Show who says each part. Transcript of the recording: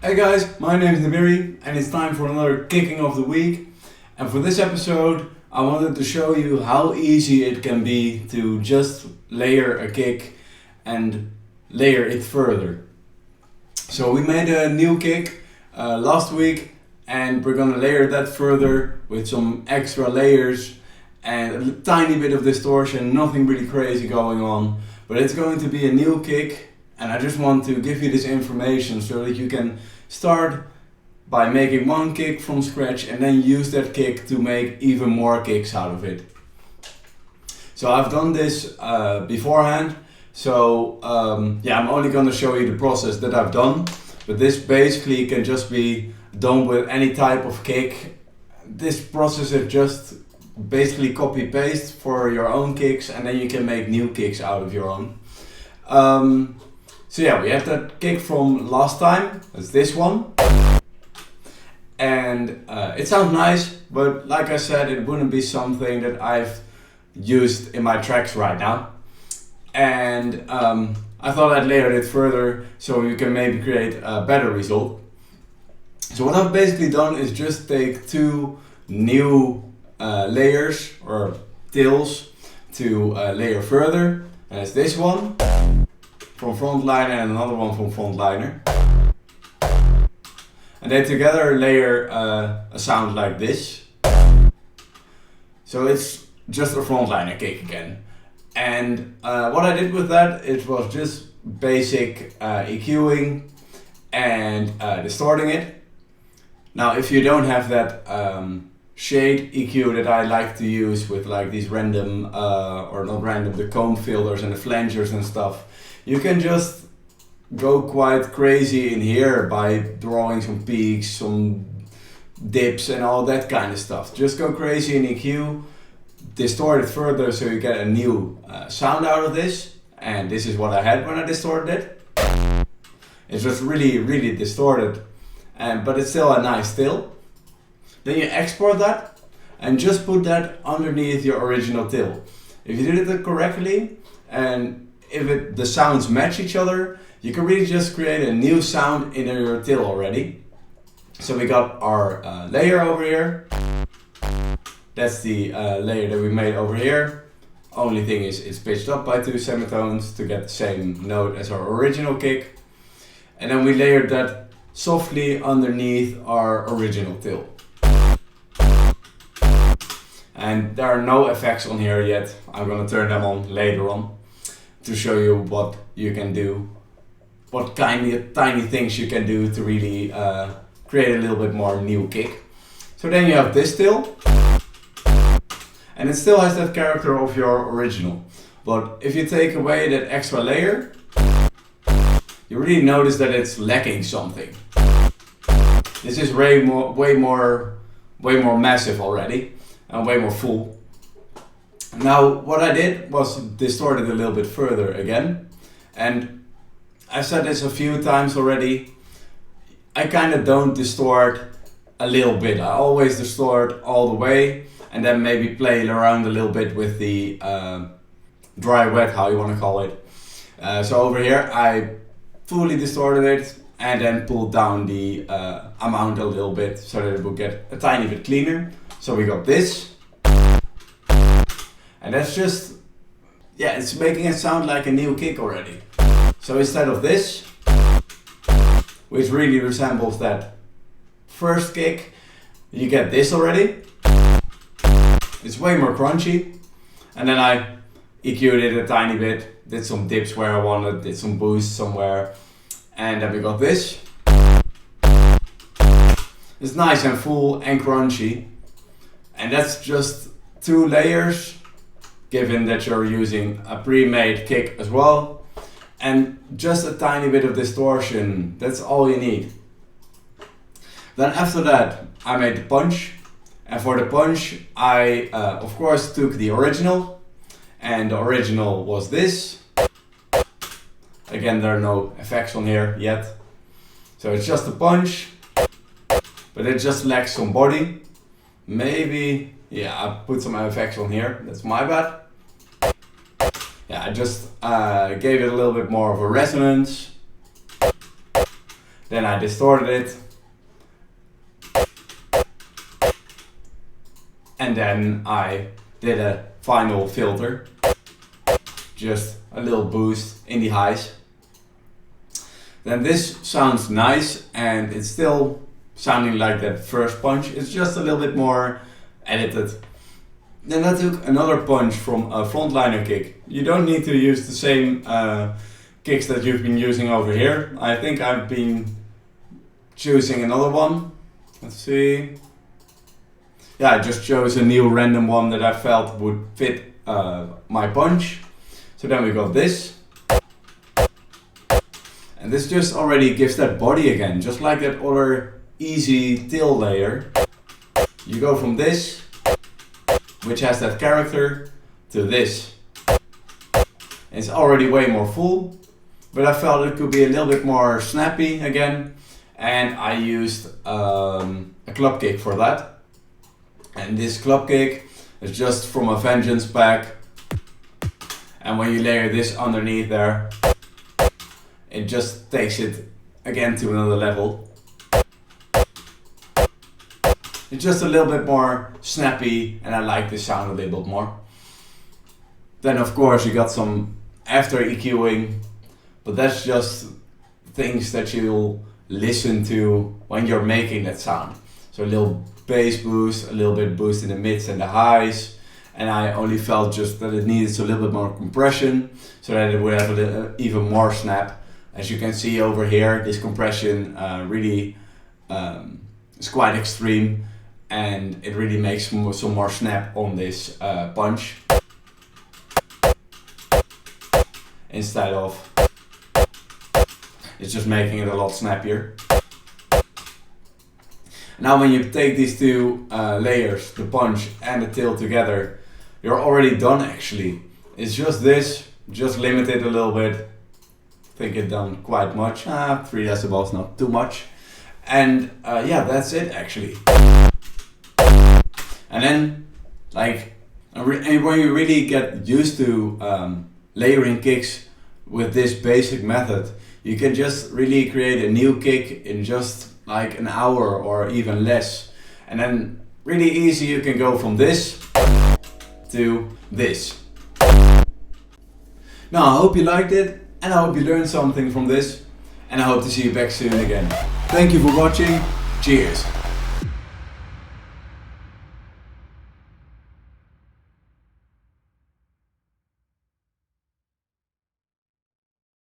Speaker 1: Hey guys, my name is Namiri and it's time for another kicking of the week. And for this episode, I wanted to show you how easy it can be to just layer a kick and layer it further. So we made a new kick last week and we're gonna layer that further with some extra layers and a tiny bit of distortion, nothing really crazy going on. But it's going to be a new kick. And I just want to give you this information so that you can start by making one kick from scratch and then use that kick to make even more kicks out of it. So I've done this beforehand, so I'm only going to show you the process that I've done. But this basically can just be done with any type of kick. This process is just basically copy paste for your own kicks and then you can make new kicks out of your own. So yeah, we have that kick from last time, that's this one. And it sounds nice, but like I said, it wouldn't be something that I've used in my tracks right now. And I thought I'd layer it further so you can maybe create a better result. So what I've basically done is just take two new layers or tills to layer further. And it's this one from frontliner and another one from frontliner. And they together layer a sound like this. So it's just a frontliner kick again. And what I did with that, it was just basic EQing and distorting it. Now if you don't have that shade EQ that I like to use with like these random, or not random, the comb filters and the flangers and stuff, you can just go quite crazy in here by drawing some peaks, some dips and all that kind of stuff. Just go crazy in EQ, distort it further so you get a new sound out of this. And this is what I had when I distorted it. It's just really distorted, but it's still a nice till. Then you export that and just put that underneath your original till. If you did it correctly and if the sounds match each other, you can really just create a new sound in your till already. So we got our layer over here. That's the layer that we made over here. Only thing is it's pitched up by 2 semitones to get the same note as our original kick. And then we layered that softly underneath our original till. And there are no effects on here yet. I'm gonna turn them on later on to show you what you can do, what kind of tiny things you can do to really create a little bit more new kick. So then you have this till, and it still has that character of your original. But if you take away that extra layer, you really notice that it's lacking something. This is way more massive already and way more full. Now what I did was distort it a little bit further again, and I said this a few times already, I kind of don't distort a little bit, I always distort all the way and then maybe play around a little bit with the dry wet, how you want to call it. So over here I fully distorted it and then pulled down the amount a little bit so that it would get a tiny bit cleaner. So we got this. And that's just, yeah, it's making it sound like a new kick already. So instead of this, which really resembles that first kick, you get this already. It's way more crunchy. And then I EQ'd it a tiny bit, did some dips where I wanted, did some boosts somewhere. And then we got this. It's nice and full and crunchy. And that's just 2 layers. Given that you're using a pre-made kick as well, and just a tiny bit of distortion, that's all you need. Then after that I made the punch, and for the punch I of course took the original, and the original was this. Again, there are no effects on here yet, so it's just a punch, but it just lacks some body. Maybe, yeah, I put some effects on here, that's my bad. Yeah, I just gave it a little bit more of a resonance. Then I distorted it. And then I did a final filter. Just a little boost in the highs. Then this sounds nice and it's still sounding like that first punch. It's just a little bit more edited. Then I took another punch from a frontliner kick. You don't need to use the same kicks that you've been using over here. I think I've been choosing another one. Let's see. Yeah, I just chose a new random one that I felt would fit my punch. So then we got this. And this just already gives that body again, just like that other easy tail layer. You go from this, which has that character, to this. It's already way more full, but I felt it could be a little bit more snappy again. And I used a club kick for that. And this club kick is just from a Vengeance pack. And when you layer this underneath there, it just takes it again to another level. It's just a little bit more snappy and I like the sound a little bit more. Then of course you got some after EQing, but that's just things that you'll listen to when you're making that sound. So a little bass boost, a little bit boost in the mids and the highs. And I only felt just that it needed a little bit more compression so that it would have even more snap. As you can see over here, this compression really is quite extreme and it really makes some more snap on this punch. Instead of, it's just making it a lot snappier. Now when you take these two layers, the punch and the tail together, you're already done actually. It's just this, just limit it a little bit. I think it done quite much, 3 decibels, not too much. And yeah, that's it actually. And then, like, and when you really get used to layering kicks with this basic method, you can just really create a new kick in just like an hour or even less. And then really easy you can go from this to this. Now I hope you liked it and I hope you learned something from this and I hope to see you back soon again. Thank you for watching. Cheers.